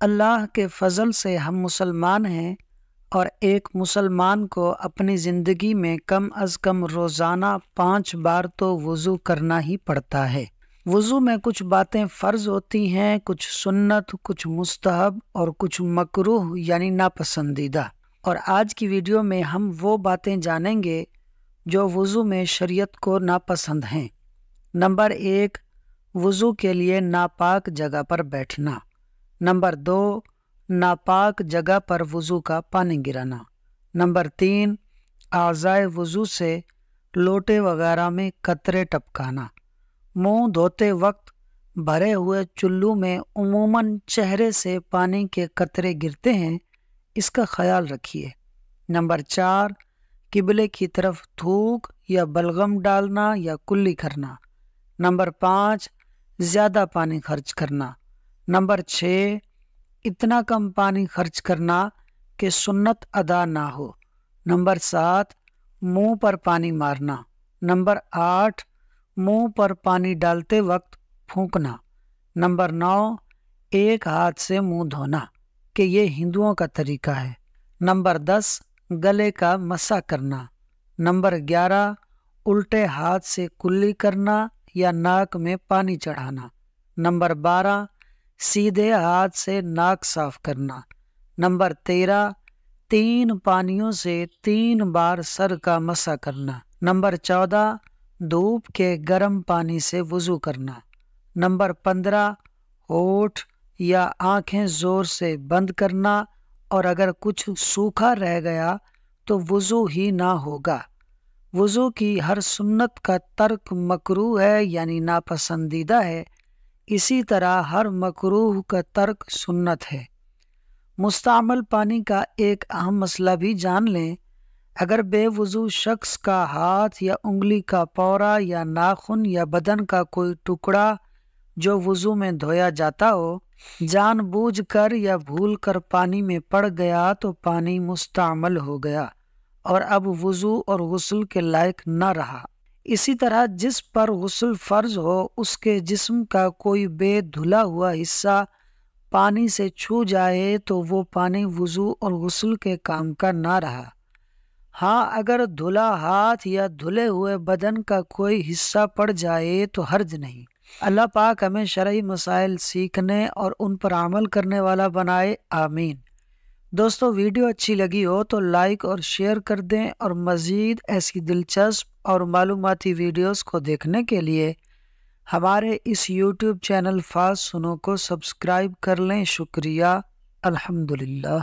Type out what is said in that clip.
اللہ کے فضل سے ہم مسلمان ہیں اور ایک مسلمان کو اپنی زندگی میں کم از کم روزانہ 5 بار تو وضو کرنا ہی پڑتا ہے۔ وضو میں کچھ باتیں فرض ہوتی ہیں، کچھ سنت، کچھ مستحب اور کچھ مکروہ یعنی ناپسندیدہ۔ اور آج کی ویڈیو میں ہم وہ باتیں جانیں گے جو وضو میں شریعت کو ناپسند ہیں۔ نمبر 1، وضو کے لیے ناپاک جگہ پر بیٹھنا۔ نمبر 2، ناپاک جگہ پر وضو کا پانی گرانا۔ نمبر 3، اعضائے وضو سے لوٹے وغیرہ میں قطرے ٹپکانا۔ منہ دھوتے وقت بھرے ہوئے چلو میں عموماً چہرے سے پانی کے قطرے گرتے ہیں، اس کا خیال رکھیے۔ نمبر 4، قبلے کی طرف تھوک یا بلغم ڈالنا یا کلی کرنا۔ نمبر 5، زیادہ پانی خرچ کرنا۔ نمبر 6، اتنا کم پانی خرچ کرنا کہ سنت ادا نہ ہو۔ نمبر 7، منہ پر پانی مارنا۔ نمبر 8، منہ پر پانی ڈالتے وقت پھونکنا۔ نمبر 9، ایک ہاتھ سے منہ دھونا کہ یہ ہندوؤں کا طریقہ ہے۔ نمبر 10، گلے کا مسح کرنا۔ نمبر 11، الٹے ہاتھ سے کلی کرنا یا ناک میں پانی چڑھانا۔ نمبر 12، سیدھے ہاتھ سے ناک صاف کرنا۔ نمبر 13، 3 پانیوں سے 3 بار سر کا مسح کرنا۔ نمبر 14، دھوپ کے گرم پانی سے وضو کرنا۔ نمبر 15، ہونٹ یا آنکھیں زور سے بند کرنا، اور اگر کچھ سوکھا رہ گیا تو وضو ہی نہ ہوگا۔ وضو کی ہر سنت کا ترک مکروہ ہے یعنی ناپسندیدہ ہے، اسی طرح ہر مکروہ کا ترک سنت ہے۔ مستعمل پانی کا ایک اہم مسئلہ بھی جان لیں۔ اگر بے وضو شخص کا ہاتھ یا انگلی کا پورا یا ناخن یا بدن کا کوئی ٹکڑا جو وضو میں دھویا جاتا ہو جان بوجھ کر یا بھول کر پانی میں پڑ گیا تو پانی مستعمل ہو گیا اور اب وضو اور غسل کے لائق نہ رہا۔ اسی طرح جس پر غسل فرض ہو اس کے جسم کا کوئی بے دھلا ہوا حصہ پانی سے چھو جائے تو وہ پانی وضو اور غسل کے کام کا نہ رہا۔ ہاں، اگر دھلا ہاتھ یا دھلے ہوئے بدن کا کوئی حصہ پڑ جائے تو حرج نہیں۔ اللہ پاک ہمیں شرعی مسائل سیکھنے اور ان پر عمل کرنے والا بنائے، آمین۔ دوستو، ویڈیو اچھی لگی ہو تو لائک اور شیئر کر دیں، اور مزید ایسی دلچسپ اور معلوماتی ویڈیوز کو دیکھنے کے لیے ہمارے اس یوٹیوب چینل فاز سنو کو سبسکرائب کر لیں۔ شکریہ، الحمدللہ۔